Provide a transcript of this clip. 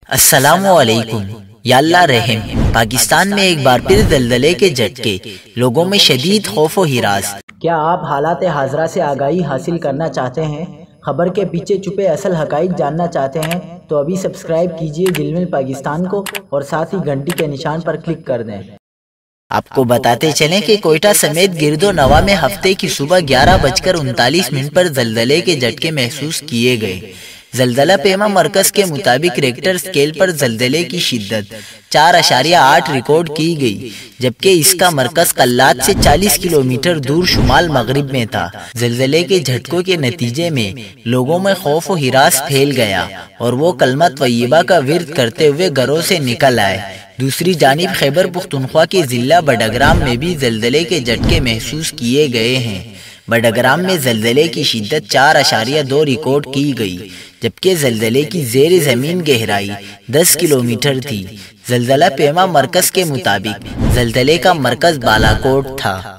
السلام علیکم۔ یا اللہ رحم۔ پاکستان میں ایک بار پھر زلزلے کے جھٹکے، لوگوں میں شدید خوف و ہراس۔ کیا آپ حالات حاضرہ سے آگاہی حاصل کرنا چاہتے ہیں؟ خبر کے پیچھے چھپے اصل حقائق جاننا چاہتے ہیں تو ابھی سبسکرائب کیجئے ذیل پاکستان کو اور ساتھ ہی گھنٹی کے نشان پر کلک کر دیں۔ آپ کو بتاتے چلیں کہ کوئٹہ سمیت گرد و نواح میں ہفتے کی صبح 11:39 پر زلزلے کے جھٹکے محسوس کیے گئے۔ زلزلہ پیما مرکز کے مطابق ریکٹر سکیل پر زلزلے کی شدت 4.8 ریکارڈ کی گئی، جبکہ اس کا مرکز کلات سے 40 کلومیٹر دور شمال مغرب میں تھا۔ زلزلے کے جھٹکوں کے نتیجے میں لوگوں میں خوف و ہراس پھیل گیا اور وہ کلمہ طیبہ کا ورد کرتے ہوئے گھروں سے نکل آئے۔ دوسری جانب خیبر پختونخوا کے ضلع بڈگرام میں بھی زلزلے کے جھٹکے محسوس کیے گئے ہیں۔ بڈگرام میں زلزلے کی شدت 4.2 ریکارڈ کی گئی، جبکہ زلزلے کی زیر زمین گہرائی 10 کلومیٹر تھی۔ زلزلہ پیما مرکز کے مطابق زلزلے کا مرکز بالاکوٹ تھا۔